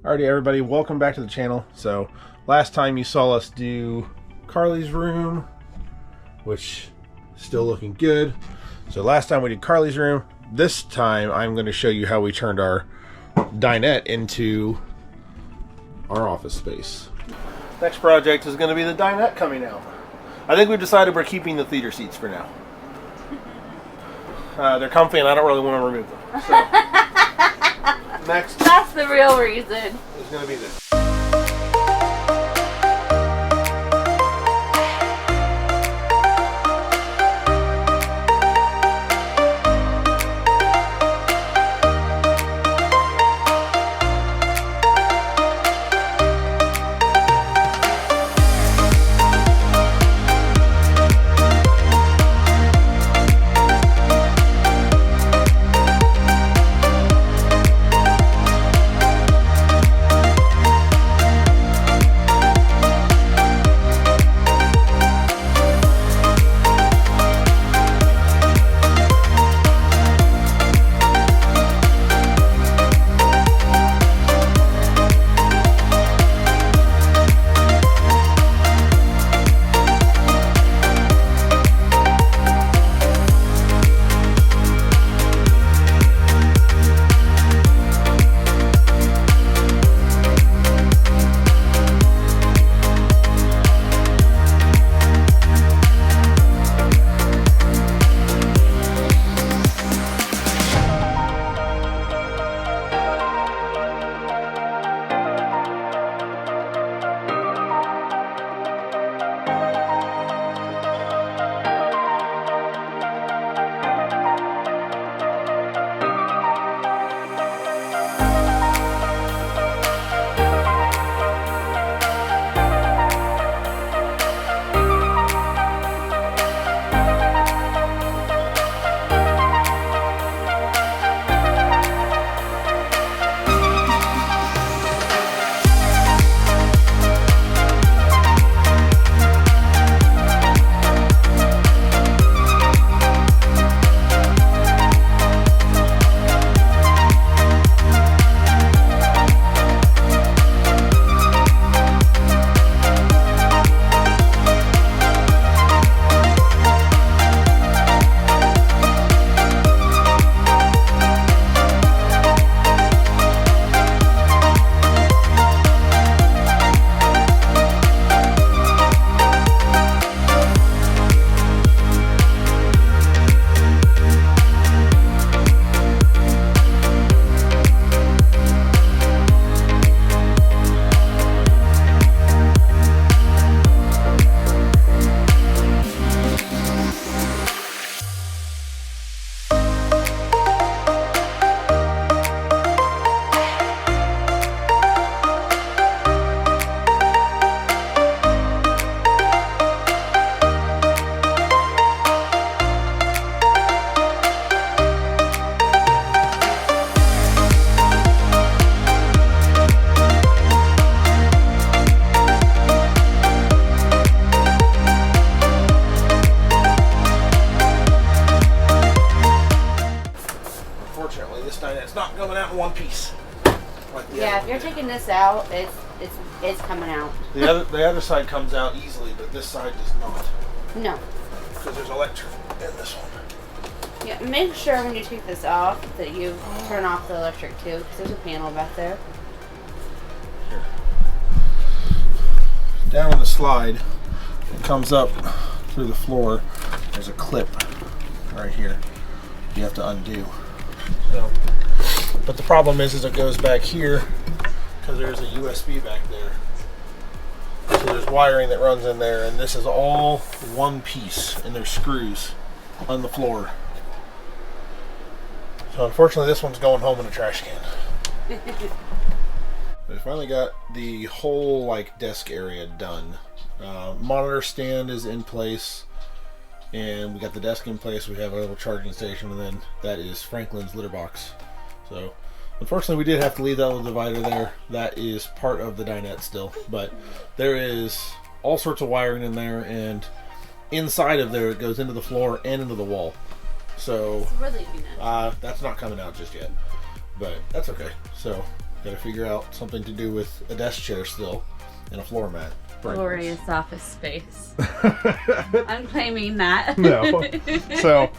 Alrighty everybody, welcome back to the channel. So last time you saw us do Carly's room, which is still looking good. So last time we did Carly's room. This time I'm going to show you how we turned our dinette into our office space. Next project is going to be the dinette coming out. I think we've decided we're keeping the theater seats for now. They're comfy and I don't really want to remove them. So next. That's the real reason. It's going to be this. It's not coming out in one piece. Like yeah, if you're taking this out, it's coming out. The other side comes out easily, but this side does not. No. Because there's electric in this one. Yeah, make sure when you take this off that you turn off the electric too, because there's a panel back there. Here. Down on the slide, it comes up through the floor. There's a clip right here. You have to undo. So, but the problem is it goes back here because there's a USB back there. So there's wiring that runs in there, and this is all one piece, and there's screws on the floor. So unfortunately, this one's going home in a trash can. We finally got the whole desk area done. Monitor stand is in place. And we got the desk in place. We have a little charging station, and then that is Franklin's litter box. So unfortunately we did have to leave that little divider there. That is part of the dinette still, but there is all sorts of wiring in there, and inside of there it goes into the floor and into the wall. So It's really that's not coming out just yet, but that's okay. So Got to figure out something to do with a desk chair still and a floor mat. Glorious office space. I'm claiming that. No. So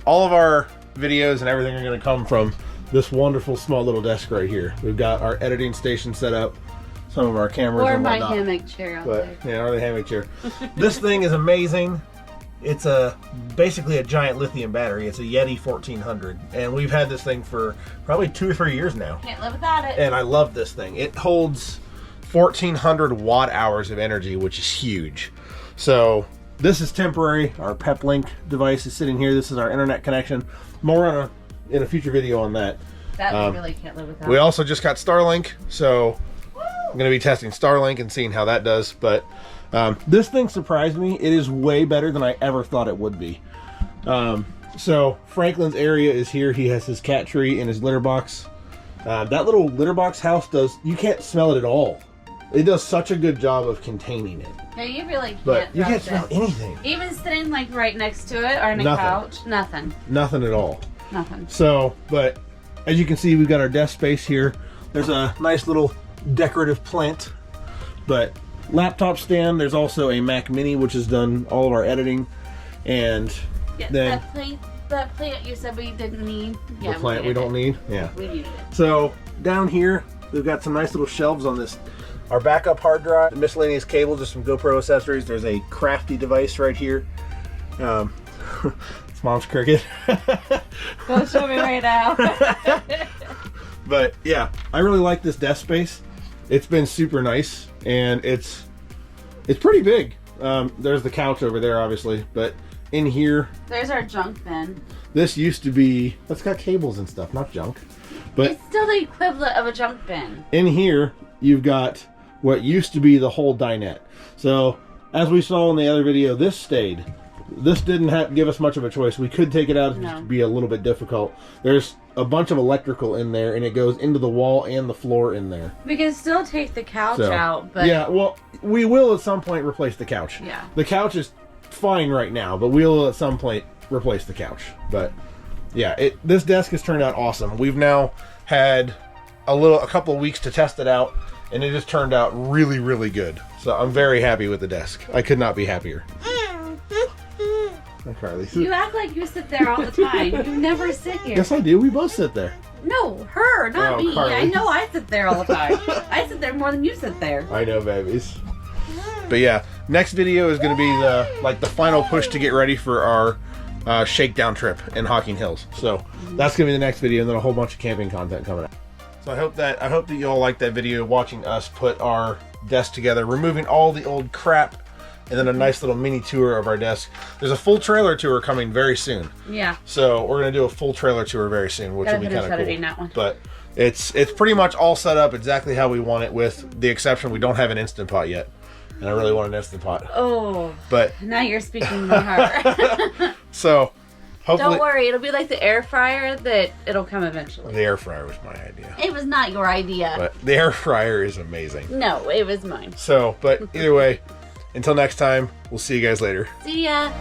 all of our videos and everything are going to come from this wonderful small little desk right here. We've got our editing station set up, some of our cameras Or and my whatnot. hammock chair out there. Yeah, or the hammock chair. This thing is amazing. It's basically a giant lithium battery. It's a Yeti 1400, and we've had this thing for probably 2 or 3 years now. Can't live without it. And I love this thing. It holds 1400 watt hours of energy, which is huge. So this is temporary. Our PepLink device is sitting here. This is our internet connection. More in a future video on that. That we really can't live without. We also just got Starlink, so I'm going to be testing Starlink and seeing how that does. But this thing surprised me. It is way better than I ever thought it would be. So Franklin's area is here. He has his cat tree and his litter box. That little litter box house you can't smell it at all. It does such a good job of containing it. Yeah, you really can't. But you can't trust smell anything. Even sitting like right next to it or on a Nothing. couch, nothing. Nothing at all. Nothing. So, but as you can see, we've got our desk space here. There's a nice little decorative plant. But laptop stand, there's also a Mac Mini, which has done all of our editing. And Yeah, then that plant you said we didn't need. the plant we don't need. Yeah. We needed it. So down here, we've got some nice little shelves on this. Our backup hard drive, the miscellaneous cable, just some GoPro accessories. There's a crafty device right here. It's Mom's Cricket. Don't show me right now. But yeah, I really like this desk space. It's been super nice, and it's pretty big. There's the couch over there, obviously, but in here, There's our junk bin. this used to be. It's got cables and stuff, not junk. But It's still the equivalent of a junk bin. in here, you've got what used to be the whole dinette. So as we saw in the other video, this stayed. This didn't give us much of a choice. We could take it out, No. it'd be a little bit difficult. There's a bunch of electrical in there, and it goes into the wall and the floor in there. We can still take the couch So, out, but yeah, well, we will at some point replace the couch. Yeah. The couch is fine right now, but we'll at some point replace the couch. But yeah, this desk has turned out awesome. We've now had a couple of weeks to test it out, and it has turned out really, really good. So I'm very happy with the desk. I could not be happier. Hi, Carly. you act like you sit there all the time. You never sit here. Yes, I do. We both sit there. No, her, not Oh, me. Carly. I know I sit there all the time. I sit there more than you sit there. I know, babies. But yeah, next video is going to be the final push to get ready for our shakedown trip in Hocking Hills. So that's going to be the next video, and then a whole bunch of camping content coming out. So I hope that you all liked that video, watching us put our desk together, removing all the old crap, and then a nice little mini tour of our desk. There's a full trailer tour coming very soon. Yeah. So we're going to do a full trailer tour very soon, which will be kind of cool. That one. But it's pretty much all set up exactly how we want it, with the exception we don't have an Instant Pot yet. And I really want an Instant Pot. Oh. But Now you're speaking my heart. so hopefully Don't worry, it'll be like the air fryer that it'll come eventually. the air fryer was my idea. It was not your idea. But the air fryer is amazing. No, it was mine. So, but either way, until next time, we'll see you guys later. See ya.